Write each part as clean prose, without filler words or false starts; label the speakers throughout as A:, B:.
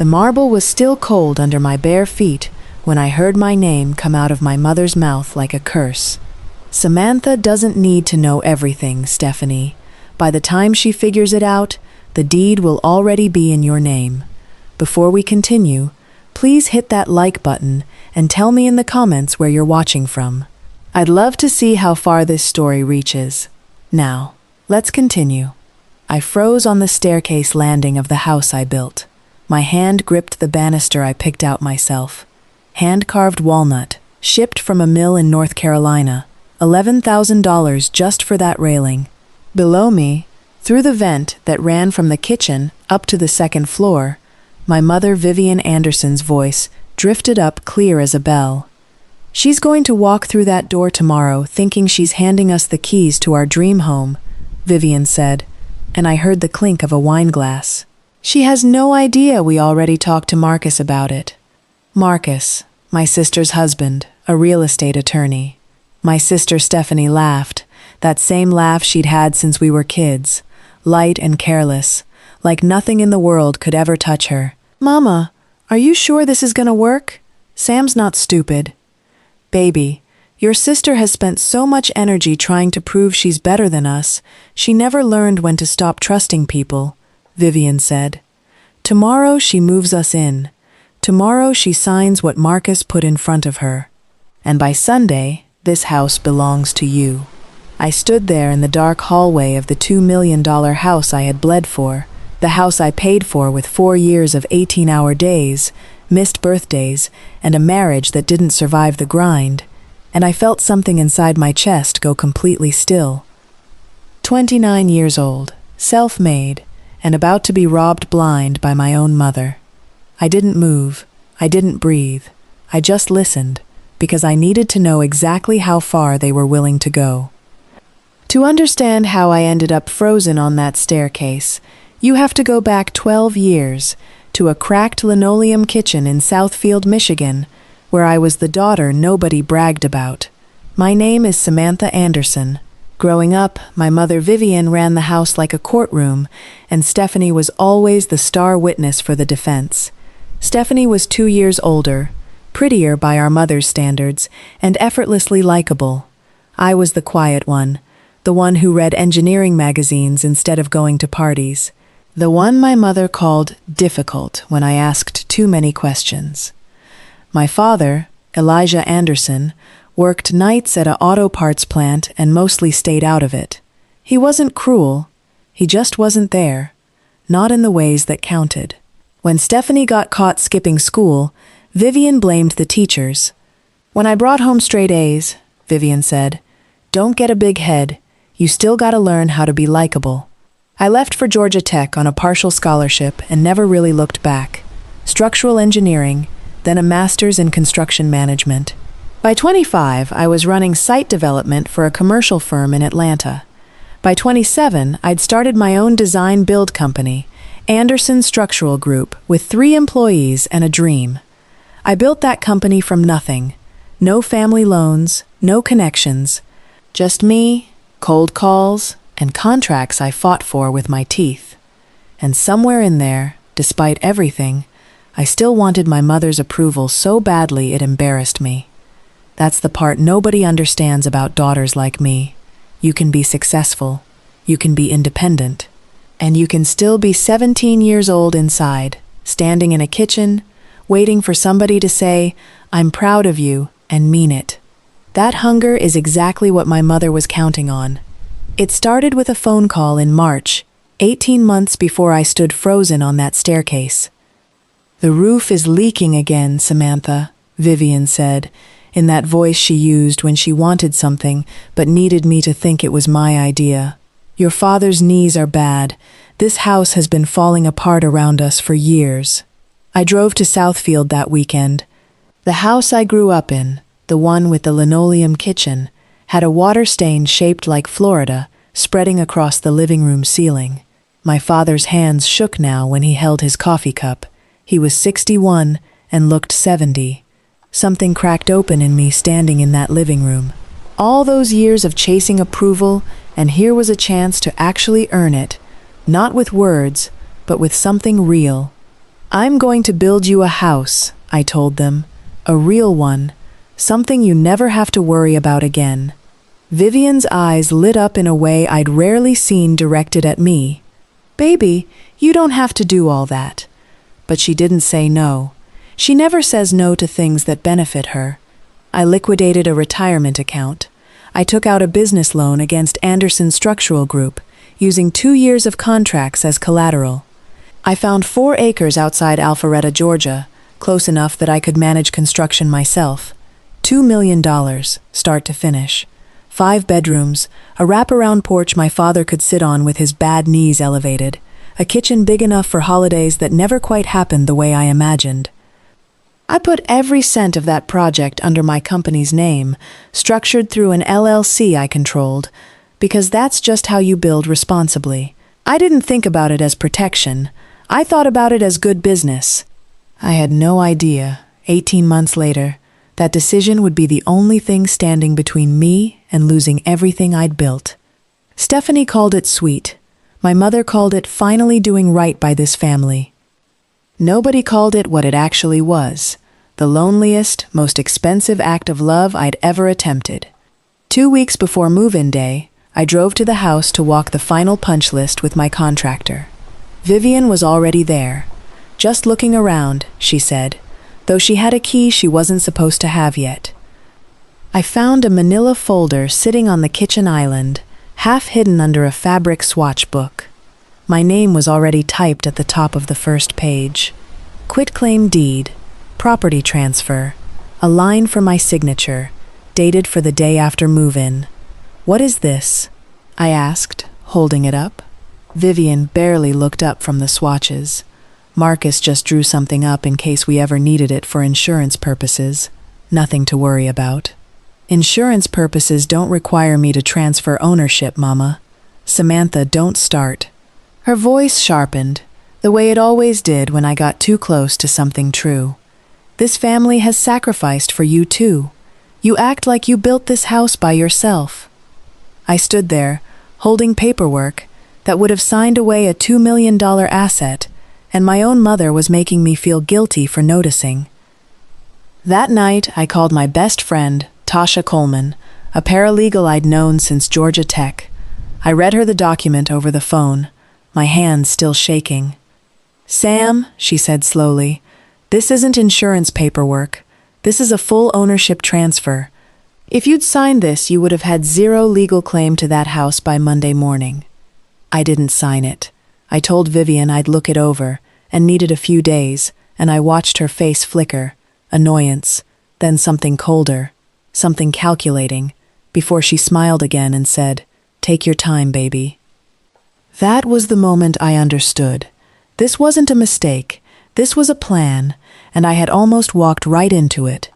A: The marble was still cold under my bare feet when I heard my name come out of my mother's mouth like a curse. Samantha doesn't need to know everything, Stephanie. By the time she figures it out, the deed will already be in your name. Before we continue, please hit that like button and tell me in the comments where you're watching from. I'd love to see how far this story reaches. Now, let's continue. I froze on the staircase landing of the house I built. My hand gripped the banister I picked out myself. Hand-carved walnut, shipped from a mill in North Carolina. $11,000 just for that railing. Below me, through the vent that ran from the kitchen up to the second floor, my mother Vivian Anderson's voice drifted up clear as a bell. She's going to walk through that door tomorrow thinking she's handing us the keys to our dream home, Vivian said, and I heard the clink of a wine glass. She has no idea we already talked to Marcus about it. Marcus, my sister's husband, a real estate attorney. My sister Stephanie laughed, that same laugh she'd had since we were kids, light and careless, like nothing in the world could ever touch her. Mama, are you sure this is gonna work? Sam's not stupid. Baby, your sister has spent so much energy trying to prove she's better than us, she never learned when to stop trusting people, Vivian said. Tomorrow she moves us in. Tomorrow she signs what Marcus put in front of her. And by Sunday, this house belongs to you. I stood there in the dark hallway of the $2 million house I had bled for, the house I paid for with 4 years of 18-hour days, missed birthdays, and a marriage that didn't survive the grind, and I felt something inside my chest go completely still. 29 years old, self-made, and about to be robbed blind by my own mother. I didn't move, I didn't breathe, I just listened, because I needed to know exactly how far they were willing to go. To understand how I ended up frozen on that staircase, you have to go back 12 years to a cracked linoleum kitchen in Southfield, Michigan, where I was the daughter nobody bragged about. My name is Samantha Anderson. Growing up, my mother Vivian ran the house like a courtroom, and Stephanie was always the star witness for the defense. Stephanie was 2 years older, prettier by our mother's standards, and effortlessly likable. I was the quiet one, the one who read engineering magazines instead of going to parties, the one my mother called difficult when I asked too many questions. My father, Elijah Anderson, worked nights at an auto parts plant and mostly stayed out of it. He wasn't cruel, he just wasn't there, not in the ways that counted. When Stephanie got caught skipping school, Vivian blamed the teachers. When I brought home straight A's, Vivian said, "Don't get a big head, you still gotta learn how to be likable." I left for Georgia Tech on a partial scholarship and never really looked back. Structural engineering, then a master's in construction management. By 25, I was running site development for a commercial firm in Atlanta. By 27, I'd started my own design-build company, Anderson Structural Group, with 3 employees and a dream. I built that company from nothing. No family loans, no connections. Just me, cold calls, and contracts I fought for with my teeth. And somewhere in there, despite everything, I still wanted my mother's approval so badly it embarrassed me. That's the part nobody understands about daughters like me. You can be successful, you can be independent, and you can still be 17 years old inside, standing in a kitchen, waiting for somebody to say, "I'm proud of you," and mean it. That hunger is exactly what my mother was counting on. It started with a phone call in March, 18 months before I stood frozen on that staircase. "The roof is leaking again, Samantha," Vivian said, in that voice she used when she wanted something but needed me to think it was my idea. "Your father's knees are bad. This house has been falling apart around us for years." I drove to Southfield that weekend. The house I grew up in, the one with the linoleum kitchen, had a water stain shaped like Florida, spreading across the living room ceiling. My father's hands shook now when he held his coffee cup. He was 61 and looked 70. Something cracked open in me standing in that living room. All those years of chasing approval, and here was a chance to actually earn it, not with words, but with something real. I'm going to build you a house, I told them. A real one. Something you never have to worry about again. Vivian's eyes lit up in a way I'd rarely seen directed at me. Baby, you don't have to do all that. But she didn't say no. She never says no to things that benefit her. I liquidated a retirement account. I took out a business loan against Anderson Structural Group, using 2 years of contracts as collateral. I found 4 acres outside Alpharetta, Georgia, close enough that I could manage construction myself. $2 million, start to finish. 5 bedrooms, a wraparound porch my father could sit on with his bad knees elevated, a kitchen big enough for holidays that never quite happened the way I imagined. I put every cent of that project under my company's name, structured through an LLC I controlled, because that's just how you build responsibly. I didn't think about it as protection. I thought about it as good business. I had no idea, 18 months later, that decision would be the only thing standing between me and losing everything I'd built. Stephanie called it sweet. My mother called it finally doing right by this family. Nobody called it what it actually was, the loneliest, most expensive act of love I'd ever attempted. 2 weeks before move-in day, I drove to the house to walk the final punch list with my contractor. Vivian was already there. Just looking around, she said, though she had a key she wasn't supposed to have yet. I found a manila folder sitting on the kitchen island, half hidden under a fabric swatch book. My name was already typed at the top of the first page. Quitclaim deed, property transfer, a line for my signature, dated for the day after move-in. What is this? I asked, holding it up. Vivian barely looked up from the swatches. Marcus just drew something up in case we ever needed it for insurance purposes. Nothing to worry about. Insurance purposes don't require me to transfer ownership, Mama. Samantha, don't start. Her voice sharpened, the way it always did when I got too close to something true. This family has sacrificed for you too. You act like you built this house by yourself. I stood there, holding paperwork that would have signed away a $2 million asset, and my own mother was making me feel guilty for noticing. That night, I called my best friend, Tasha Coleman, a paralegal I'd known since Georgia Tech. I read her the document over the phone, my hands still shaking. Sam, she said slowly, this isn't insurance paperwork. This is a full ownership transfer. If you'd signed this, you would have had 0 legal claim to that house by Monday morning. I didn't sign it. I told Vivian I'd look it over and needed a few days, and I watched her face flicker, annoyance, then something colder, something calculating, before she smiled again and said, "Take your time, baby." That was the moment I understood. This wasn't a mistake. This was a plan, and I had almost walked right into it.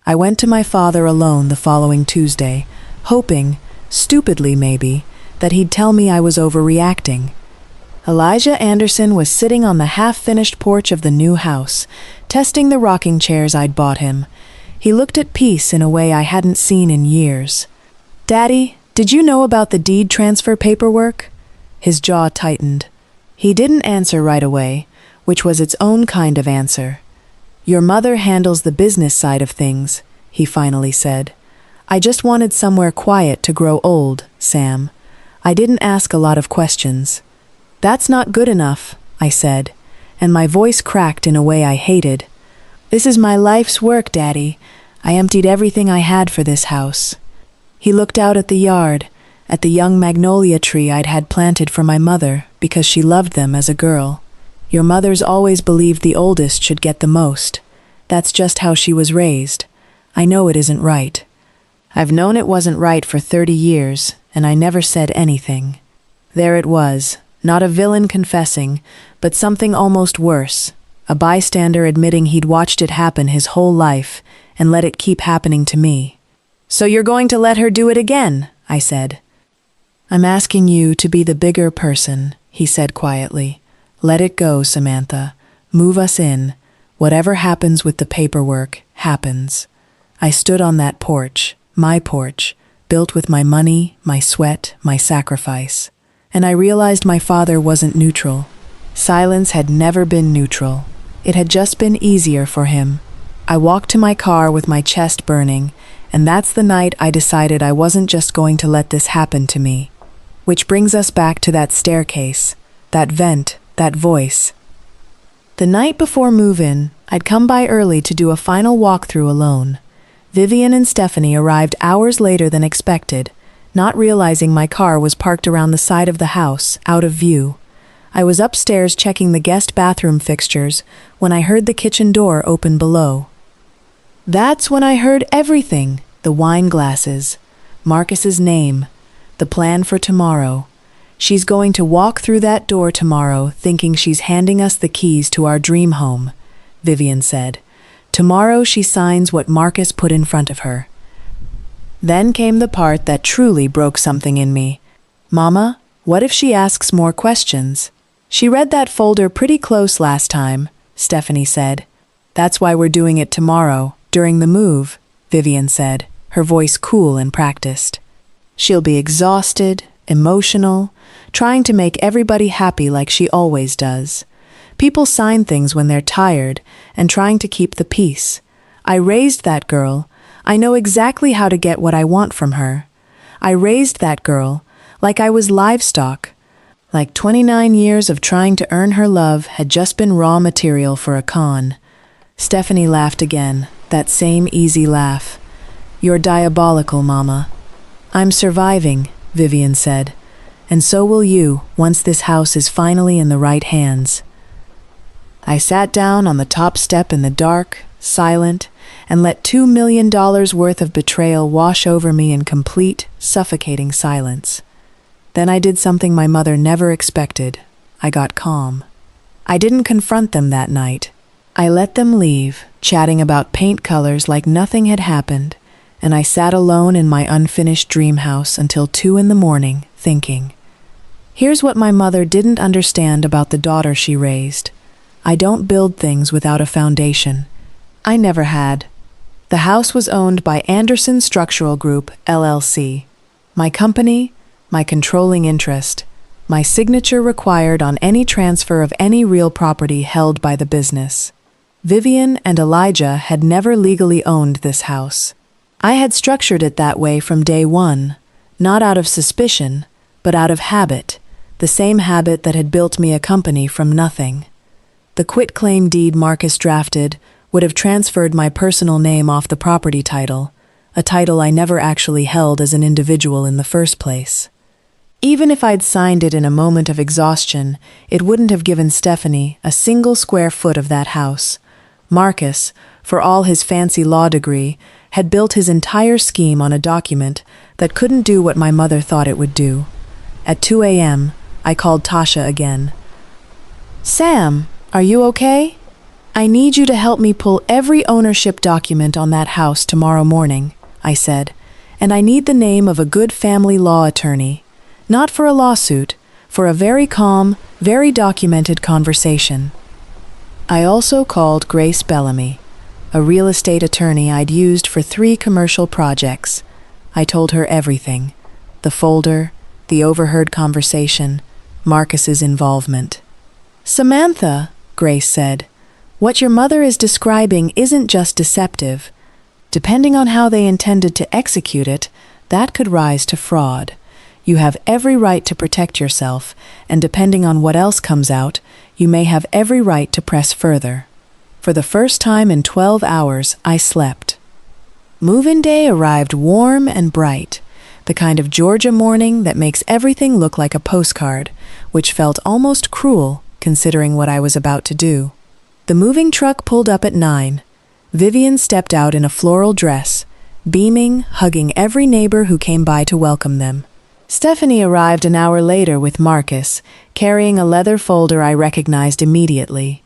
A: I went to my father alone the following Tuesday, hoping, stupidly maybe, that he'd tell me I was overreacting. Elijah Anderson was sitting on the half-finished porch of the new house, testing the rocking chairs I'd bought him. He looked at peace in a way I hadn't seen in years. "Daddy, did you know about the deed transfer paperwork?" His jaw tightened. He didn't answer right away, which was its own kind of answer. "Your mother handles the business side of things," he finally said. "I just wanted somewhere quiet to grow old, Sam. I didn't ask a lot of questions." "That's not good enough," I said, and my voice cracked in a way I hated. "This is my life's work, Daddy. I emptied everything I had for this house." He looked out at the yard, at the young magnolia tree I'd had planted for my mother because she loved them as a girl. "Your mother's always believed the oldest should get the most. That's just how she was raised. I know it isn't right. I've known it wasn't right for 30 years, and I never said anything." There it was, not a villain confessing, but something almost worse, a bystander admitting he'd watched it happen his whole life and let it keep happening to me. "So you're going to let her do it again?" I said. "I'm asking you to be the bigger person," he said quietly. "Let it go, Samantha. Move us in. Whatever happens with the paperwork, happens." I stood on that porch, my porch, built with my money, my sweat, my sacrifice. And I realized my father wasn't neutral. Silence had never been neutral. It had just been easier for him. I walked to my car with my chest burning, and that's the night I decided I wasn't just going to let this happen to me. Which brings us back to that staircase, that vent, that voice. The night before move-in, I'd come by early to do a final walkthrough alone. Vivian and Stephanie arrived hours later than expected, not realizing my car was parked around the side of the house, out of view. I was upstairs checking the guest bathroom fixtures when I heard the kitchen door open below. That's when I heard everything: the wine glasses, Marcus's name, the plan for tomorrow. She's going to walk through that door tomorrow thinking she's handing us the keys to our dream home, Vivian said. Tomorrow she signs what Marcus put in front of her. Then came the part that truly broke something in me. Mama, what if she asks more questions? She read that folder pretty close last time, Stephanie said. That's why we're doing it tomorrow, during the move, Vivian said, her voice cool and practiced. She'll be exhausted, emotional, trying to make everybody happy like she always does. People sign things when they're tired and trying to keep the peace. I raised that girl. I know exactly how to get what I want from her. I raised that girl like I was livestock. Like 29 years of trying to earn her love had just been raw material for a con. Stephanie laughed again, that same easy laugh. You're diabolical, Mama. I'm surviving, Vivian said, and so will you once this house is finally in the right hands. I sat down on the top step in the dark, silent, and let $2 million worth of betrayal wash over me in complete, suffocating silence. Then I did something my mother never expected. I got calm. I didn't confront them that night. I let them leave, chatting about paint colors like nothing had happened, and I sat alone in my unfinished dream house until 2 a.m, thinking. Here's what my mother didn't understand about the daughter she raised. I don't build things without a foundation. I never had. The house was owned by Anderson Structural Group, LLC. My company, my controlling interest, my signature required on any transfer of any real property held by the business. Vivian and Elijah had never legally owned this house. I had structured it that way from day one, not out of suspicion, but out of habit, the same habit that had built me a company from nothing. The quitclaim deed Marcus drafted would have transferred my personal name off the property title, a title I never actually held as an individual in the first place. Even if I'd signed it in a moment of exhaustion, it wouldn't have given Stephanie a single square foot of that house. Marcus, for all his fancy law degree, had built his entire scheme on a document that couldn't do what my mother thought it would do. At 2 a.m., I called Tasha again. Sam, are you okay? I need you to help me pull every ownership document on that house tomorrow morning, I said, and I need the name of a good family law attorney. Not for a lawsuit, for a very calm, very documented conversation. I also called Grace Bellamy, a real estate attorney I'd used for 3 commercial projects. I told her everything: the folder, the overheard conversation, Marcus's involvement. Samantha, Grace said, what your mother is describing isn't just deceptive. Depending on how they intended to execute it, that could rise to fraud. You have every right to protect yourself, and depending on what else comes out, you may have every right to press further. For the first time in 12 hours, I slept. Move-in day arrived warm and bright, the kind of Georgia morning that makes everything look like a postcard, which felt almost cruel considering what I was about to do. The moving truck pulled up at 9. Vivian stepped out in a floral dress, beaming, hugging every neighbor who came by to welcome them. Stephanie arrived an hour later with Marcus, carrying a leather folder I recognized immediately.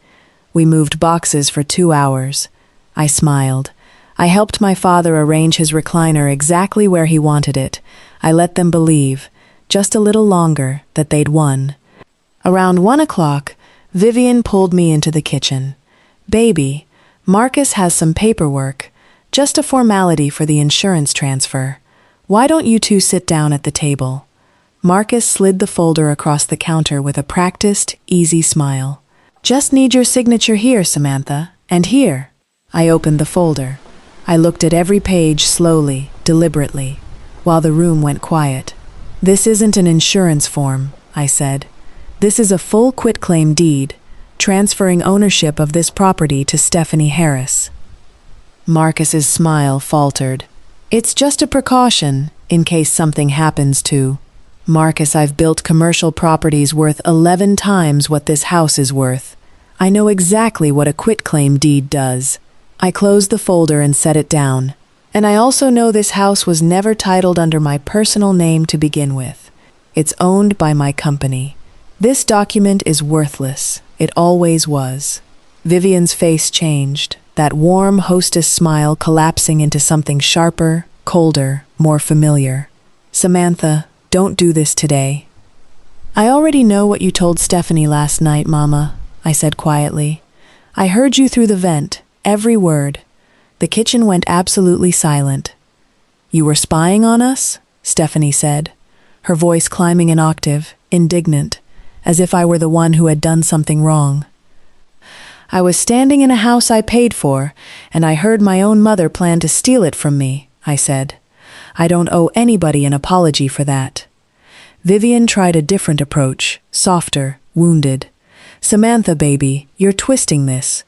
A: We moved boxes for 2 hours. I smiled. I helped my father arrange his recliner exactly where he wanted it. I let them believe, just a little longer, that they'd won. Around 1 o'clock, Vivian pulled me into the kitchen. Baby, Marcus has some paperwork, just a formality for the insurance transfer. Why don't you two sit down at the table? Marcus slid the folder across the counter with a practiced, easy smile. Just need your signature here, Samantha, and here. I opened the folder. I looked at every page slowly, deliberately, while the room went quiet. This isn't an insurance form, I said. This is a full quitclaim deed, transferring ownership of this property to Stephanie Harris. Marcus's smile faltered. It's just a precaution, in case something happens to. Marcus, I've built commercial properties worth 11 times what this house is worth. I know exactly what a quitclaim deed does. I closed the folder and set it down. And I also know this house was never titled under my personal name to begin with. It's owned by my company. This document is worthless. It always was. Vivian's face changed, that warm hostess smile collapsing into something sharper, colder, more familiar. Samantha, don't do this today. I already know what you told Stephanie last night, Mama, I said quietly. I heard you through the vent, every word. The kitchen went absolutely silent. You were spying on us? Stephanie said, her voice climbing an octave, indignant, as if I were the one who had done something wrong. I was standing in a house I paid for, and I heard my own mother plan to steal it from me, I said. I don't owe anybody an apology for that. Vivian tried a different approach, softer, wounded. Samantha, baby, you're twisting this.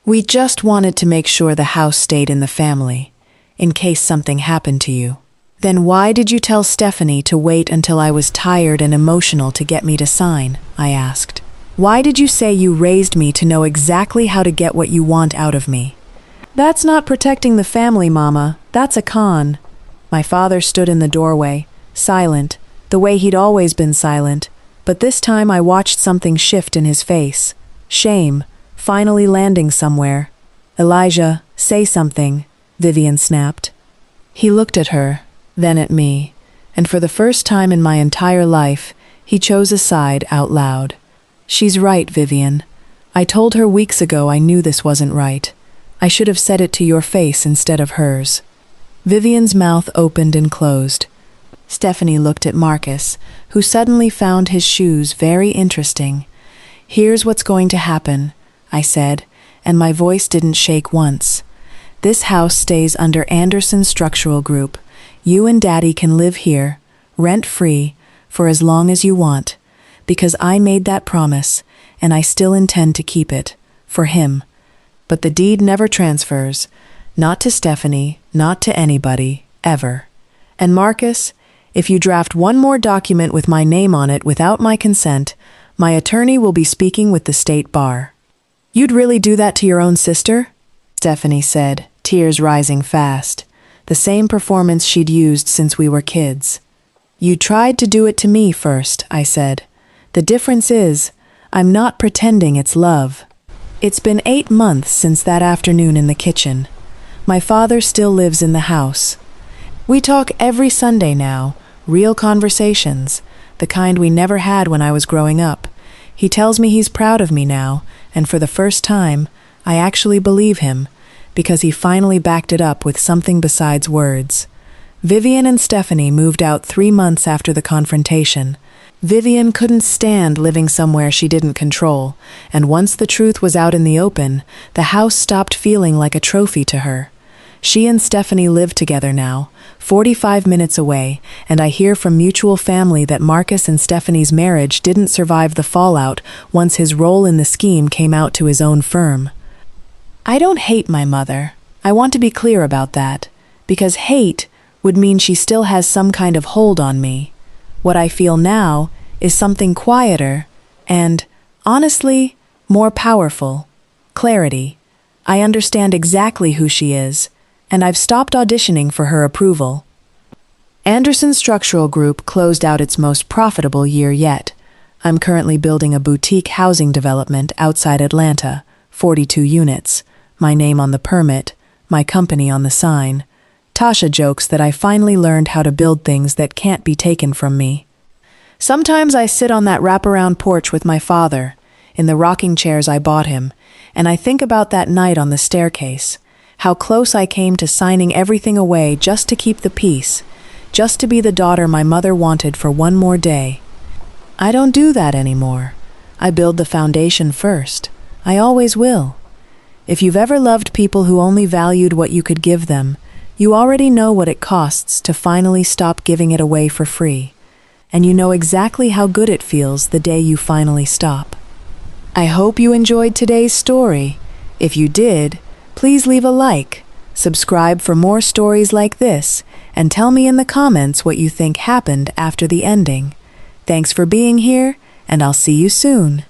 A: We just wanted to make sure the house stayed in the family, in case something happened to you. Then why did you tell Stephanie to wait until I was tired and emotional to get me to sign? I asked. Why did you say you raised me to know exactly how to get what you want out of me? That's not protecting the family, Mama. That's a con. My father stood in the doorway, silent, the way he'd always been silent, but this time I watched something shift in his face. Shame, finally landing somewhere. Elijah, say something, Vivian snapped. He looked at her, then at me, and for the first time in my entire life, he chose a side out loud. She's right, Vivian. I told her weeks ago I knew this wasn't right. I should have said it to your face instead of hers. Vivian's mouth opened and closed. Stephanie looked at Marcus, who suddenly found his shoes very interesting. Here's what's going to happen, I said, and my voice didn't shake once. This house stays under Anderson Structural Group. You and Daddy can live here, rent-free, for as long as you want, because I made that promise, and I still intend to keep it, for him. But the deed never transfers, not to Stephanie, not to anybody, ever. And Marcus, if you draft one more document with my name on it without my consent, my attorney will be speaking with the state bar. You'd really do that to your own sister? Stephanie said, tears rising fast. The same performance she'd used since we were kids. You tried to do it to me first, I said. The difference is, I'm not pretending it's love. It's been 8 months since that afternoon in the kitchen. My father still lives in the house. We talk every Sunday now, real conversations, the kind we never had when I was growing up. He tells me he's proud of me now, and for the first time, I actually believe him, because he finally backed it up with something besides words. Vivian and Stephanie moved out 3 months after the confrontation. Vivian couldn't stand living somewhere she didn't control, and once the truth was out in the open, the house stopped feeling like a trophy to her. She and Stephanie live together now, 45 minutes away, and I hear from mutual family that Marcus and Stephanie's marriage didn't survive the fallout once his role in the scheme came out to his own firm. I don't hate my mother. I want to be clear about that, because hate would mean she still has some kind of hold on me. What I feel now is something quieter and, honestly, more powerful. Clarity. I understand exactly who she is, and I've stopped auditioning for her approval. Anderson Structural Group closed out its most profitable year yet. I'm currently building a boutique housing development outside Atlanta, 42 units, my name on the permit, my company on the sign. Tasha jokes that I finally learned how to build things that can't be taken from me. Sometimes I sit on that wraparound porch with my father, in the rocking chairs I bought him, and I think about that night on the staircase, how close I came to signing everything away just to keep the peace, just to be the daughter my mother wanted for one more day. I don't do that anymore. I build the foundation first. I always will. If you've ever loved people who only valued what you could give them, you already know what it costs to finally stop giving it away for free. And you know exactly how good it feels the day you finally stop. I hope you enjoyed today's story. If you did, please leave a like, subscribe for more stories like this, and tell me in the comments what you think happened after the ending. Thanks for being here, and I'll see you soon.